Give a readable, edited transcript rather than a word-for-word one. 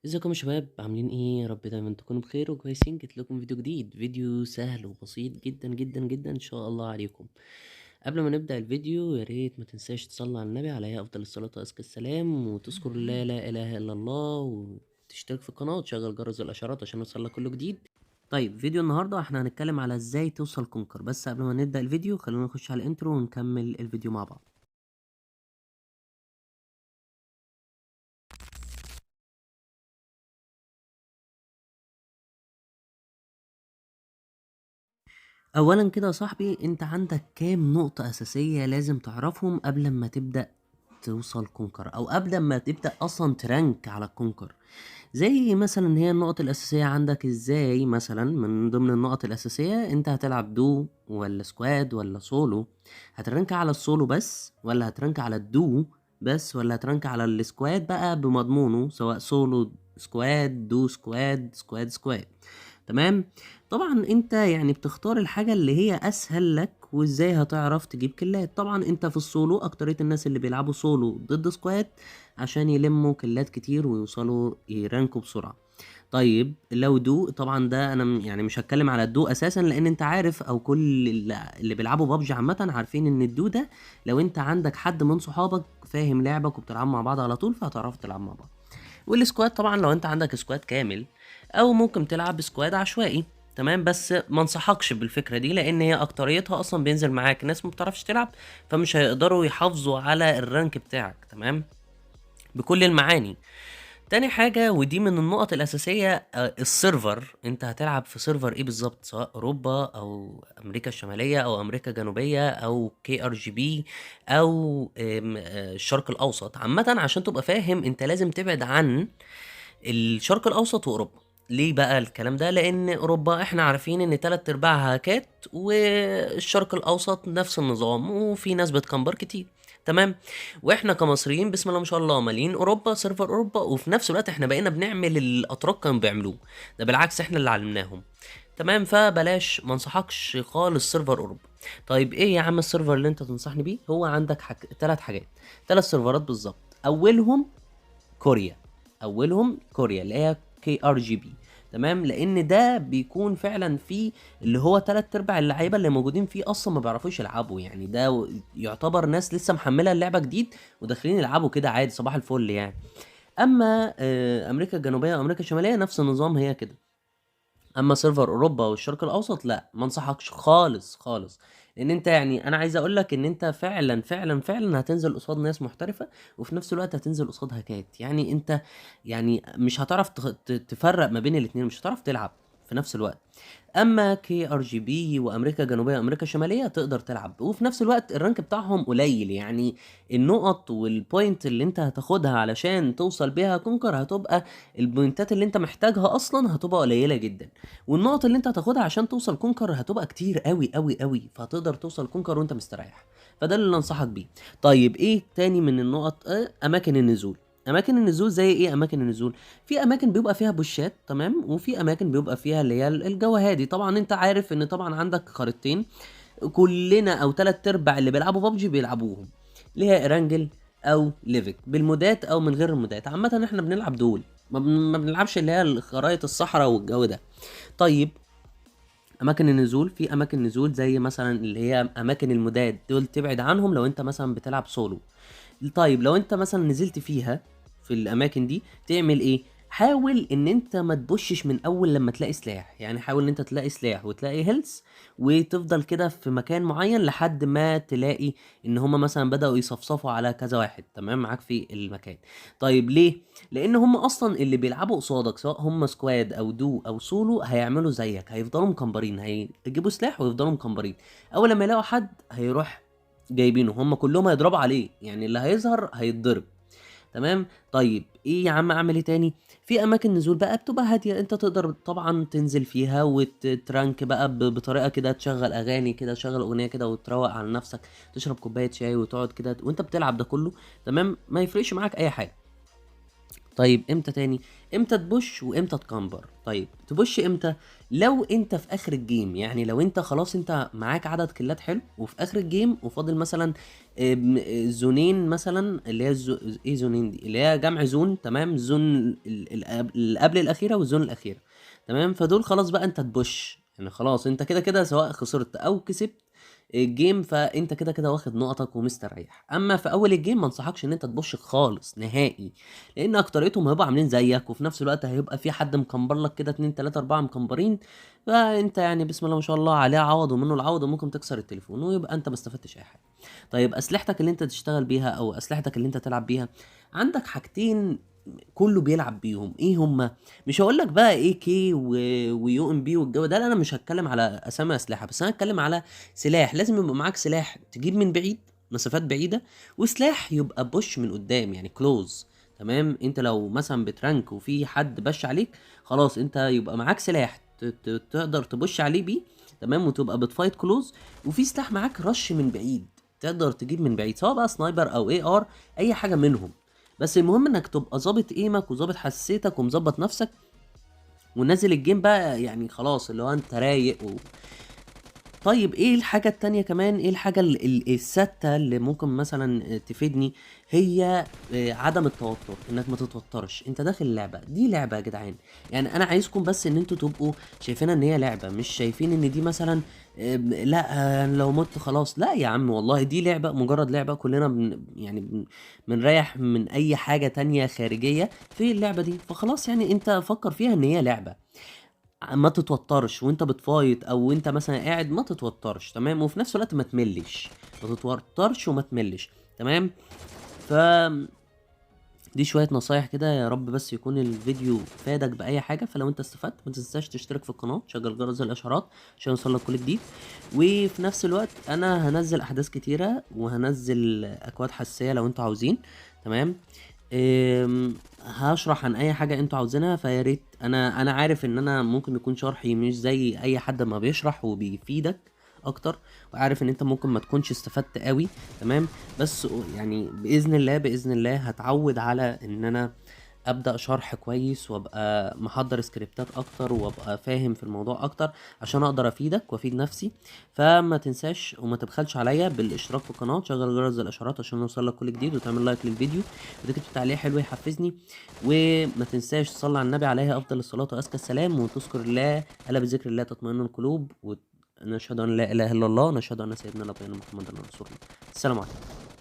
ازيكم يا شباب عاملين ايه؟ يا رب دايما تكونوا بخير وكويسين. جيت لكم فيديو جديد، فيديو سهل وبسيط جدا جدا جدا ان شاء الله عليكم. قبل ما نبدأ الفيديو يا ريت ما تنساش تصلي على النبي عليه افضل الصلاة وازكى السلام، وتذكر الله لا اله الا الله، وتشترك في القناة وتشغل جرس الاشعارات عشان يوصلك كل جديد. طيب فيديو النهارده احنا هنتكلم على ازاي توصل كونكر، بس قبل ما نبدأ الفيديو خلونا نخش على الانترو ونكمل الفيديو مع بعض. اولا كده يا صاحبي، انت عندك كام نقطة اساسية لازم تعرفهم قبل ما تبدأ توصل كونكر، او قبل ما تبدأ اصلا ترانك على الكونكر. زي مثلا هي النقط الاساسية عندك ازاي. مثلا من ضمن النقط الاساسية، انت هتلعب دو ولا سكواد ولا سولو؟ هترانك على السولو بس، ولا هترانك على الدو بس، ولا هترانك على السكواد بقى بمضمونه، سواء سولو سكواد، دو سكواد، سكواد سكواد؟ تمام. طبعا انت يعني بتختار الحاجة اللي هي اسهل لك. وازاي هتعرف تجيب كلات؟ طبعا انت في السولو اكترية الناس اللي بيلعبوا سولو ضد سكواد عشان يلموا كلات كتير ويوصلوا يرانكوا بسرعة. طيب لو دو، طبعا ده انا يعني مش هتكلم على الدو اساسا، لان انت عارف، او كل اللي بيلعبوا بابجي عامة عارفين ان الدو ده لو انت عندك حد من صحابك فاهم لعبك وبتلعبوا مع بعض على طول فهتعرفوا تلعبوا مع بعض. والسكواد طبعا لو انت عندك سكواد كامل، او ممكن تلعب سكواد عشوائي. تمام، بس ما انصحكش بالفكره دي، لان هي اكتريتها اصلا بينزل معاك ناس ما بتعرفش تلعب، فمش هيقدروا يحافظوا على الرانك بتاعك. تمام، بكل المعاني. تاني حاجة ودي من النقط الأساسية، السيرفر. انت هتلعب في سيرفر ايه بالظبط؟ سواء أوروبا أو أمريكا الشمالية أو أمريكا الجنوبية أو KRGB أو الشرق الأوسط عامة. عشان تبقى فاهم، انت لازم تبعد عن الشرق الاوسط واوروبا. ليه بقى الكلام ده؟ لان اوروبا احنا عارفين ان تلات ارباعها هاكات، والشرق الاوسط نفس النظام وفي ناس بتكمبر كتير. تمام. واحنا كمصريين بسم الله ما شاء الله مالين اوروبا، سيرفر اوروبا، وفي نفس الوقت احنا بقينا بنعمل اللي الاتراك كانوا بيعملوه. ده بالعكس احنا اللي علمناهم. تمام، فبلاش، ما انصحكش خالص سيرفر اوروبا. طيب ايه يا عم السيرفر اللي انت تنصحني بيه؟ هو عندك تلات حاجات، تلات سيرفرات بالظبط. اولهم كوريا. اولهم كوريا اللي هي KRGB. تمام، لان ده بيكون فعلا فيه اللي هو تلات ارباع اللعيبه اللي موجودين فيه اصلا ما بيعرفوش يلعبوا. يعني ده يعتبر ناس لسه محمله اللعبه جديد وداخلين يلعبوا كده عادي صباح الفل يعني. اما امريكا الجنوبيه وامريكا الشماليه نفس النظام هي كده. اما سيرفر اوروبا والشرق الاوسط لا، ما انصحكش خالص خالص. لان انت يعني انا عايز اقول لك ان انت فعلا فعلا فعلا هتنزل قصاد ناس محترفه، وفي نفس الوقت هتنزل قصاد هاكات. يعني انت يعني مش هتعرف تفرق ما بين الاتنين، مش هتعرف تلعب في نفس الوقت. اما KRGB وامريكا الجنوبيه وامريكا الشماليه تقدر تلعب، وفي نفس الوقت الرانك بتاعهم قليل. يعني النقط والبوينت اللي انت هتاخدها علشان توصل بيها كونكر هتبقى، البوينتات اللي انت محتاجها اصلا هتبقى قليله جدا، والنقط اللي انت هتاخدها عشان توصل كونكر هتبقى كتير قوي قوي قوي، فهتقدر توصل كونكر وانت مستريح. فده اللي انصحك بيه. طيب ايه تاني من النقط؟ اماكن النزول. اماكن النزول زي ايه؟ اماكن النزول في اماكن بيبقى فيها بوشات، تمام، وفي اماكن بيبقى فيها اللي هي الجو هادي. طبعا انت عارف ان طبعا عندك خريطتين كلنا او تلات ارباع اللي بيلعبوا بابجي بيلعبوهم، اللي هي ارانجل او ليفك، بالمودات او من غير المودات. عامه احنا بنلعب دول، ما بنلعبش اللي هي خرايط الصحراء والجو ده. طيب اماكن النزول، في اماكن نزول زي مثلا اللي هي اماكن المودات، دول تبعد عنهم لو انت مثلا بتلعب سولو. طيب لو انت مثلا نزلت فيها في الاماكن دي تعمل ايه؟ حاول ان انت ما تبشش من اول لما تلاقي سلاح. يعني حاول ان انت تلاقي سلاح وتلاقي هيلث، وتفضل كده في مكان معين لحد ما تلاقي ان هما مثلا بدأوا يصفصفوا على كذا واحد تمام معاك في المكان. طيب ليه؟ لان هما اصلا اللي بيلعبوا قصادك سواء هما سكواد او دو او سولو هيعملوا زيك، هيفضلوا مكمبرين، هيجيبوا سلاح ويفضلوا مكمبرين. اول لما يلاقوا حد هيروح جايبينه، هم كلهم هيضربوا عليه، يعني اللي هيظهر هيتضرب. تمام. طيب ايه يا عم اعمل ايه تاني؟ في اماكن نزول بقى بتبقى هاديه، انت تقدر طبعا تنزل فيها وترانك بقى بطريقه كده، تشغل اغاني كده، تشغل اغنيه كده وتروق على نفسك، تشرب كوبايه شاي وتقعد كده وانت بتلعب ده كله. تمام، ما يفرقش معاك اي حاجه. طيب امتى تاني؟ امتى تبوش وامتى تكمبر؟ طيب تبوش امتى؟ لو انت في اخر الجيم، يعني لو انت خلاص انت معاك عدد كيلات حلو وفي اخر الجيم وفاضل مثلا زونين مثلا، اللي هي ايه زونين دي، اللي هي جمع زون، تمام؟ الزون اللي قبل الاخيره والزون الاخيره، تمام؟ فدول خلاص بقى انت تبوش، يعني خلاص انت كده كده سواء خسرت او كسبت الجيم فانت كده كده واخد نقطك ومستريح. اما في اول الجيم ما انصحكش ان انت تبوش خالص نهائي، لان اكتريتهم هيبقوا عاملين زيك، وفي نفس الوقت هيبقى في حد مكمبر لك كده 2 3 4 مكمبرين، فانت يعني بسم الله ما شاء الله عليه عوض ومنه العوض، وممكن تكسر التليفون ويبقى انت ما استفدتش اي حاجه. طيب اسلحتك اللي انت تشتغل بيها او اسلحتك اللي انت تلعب بيها، عندك حاجتين كله بيلعب بيهم، ايه هما؟ مش هقول لك بقى اي كي ويو ام بي والجو ده، لا انا مش هتكلم على اسامي اسلحه، بس انا هتكلم على سلاح. لازم يبقى معاك سلاح تجيب من بعيد، مسافات بعيده، وسلاح يبقى بوش من قدام يعني كلوز، تمام؟ انت لو مثلا بترانك وفي حد بش عليك، خلاص انت يبقى معاك سلاح تقدر تبش عليه بيه، تمام؟ وتبقى بتفايت كلوز، وفي سلاح معاك رش من بعيد تقدر تجيب من بعيد، سواء بقى سنايبر او اي ار، اي حاجه منهم. بس المهم انك تبقى ظابط ايمك وظابط حساسيتك ومظبط نفسك ونازل الجيم بقى، يعني خلاص اللي هو انت رايق طيب ايه الحاجة التانية كمان؟ ايه الحاجة الستة اللي ممكن مثلا تفيدني؟ هي عدم التوتر، انك ما تتوترش. انت داخل اللعبة دي لعبة يا جدعان، يعني انا عايزكم بس ان انتوا تبقوا شايفينها ان هي لعبة، مش شايفين ان دي مثلا لا لو مت خلاص. لا يا عم والله دي لعبة، مجرد لعبة، كلنا بنريح من اي حاجة تانية خارجية في اللعبة دي، فخلاص يعني انت فكر فيها ان هي لعبة، ما تتوترش وانت بتفايت او انت مثلا قاعد، ما تتوترش، تمام؟ وفي نفس الوقت ما تملش، ما تتوترش وما تملش، تمام؟ ف دي شوية نصايح كده، يا رب بس يكون الفيديو فادك بأي حاجة. فلو انت استفدت ما تنساش تشترك في القناة، تشغل جرس الإشعارات عشان يوصلك كل جديد. وفي نفس الوقت انا هنزل احداث كتيرة وهنزل اكواد حساسية لو انتوا عاوزين، تمام؟ هشرح عن اي حاجة انتوا عاوزينها، فيا ريت. انا عارف ان انا ممكن يكون شرحي مش زي اي حد ما بيشرح وبيفيدك اكتر، وعارف ان انت ممكن ما تكونش استفدت قوي، تمام؟ بس يعني باذن الله باذن الله هتعود على ان انا ابدا شرح كويس، وابقى محضر سكريبتات اكتر، وابقى فاهم في الموضوع اكتر عشان اقدر افيدك وافيد نفسي. فما تنساش وما تبخلش عليا بالاشتراك في القناه، تشغل جرس الاشعارات عشان يوصلك كل جديد، وتعمل لايك للفيديو وتكتب تعليق حلو يحفزني. وما تنساش تصلي على النبي عليه افضل الصلاه وازكى السلام، وتذكر الله، الا بذكر الله تطمئن القلوب، ونشهد ان لا اله الا الله، ونشهد ان سيدنا نبينا محمد رسول الله. السلام عليكم.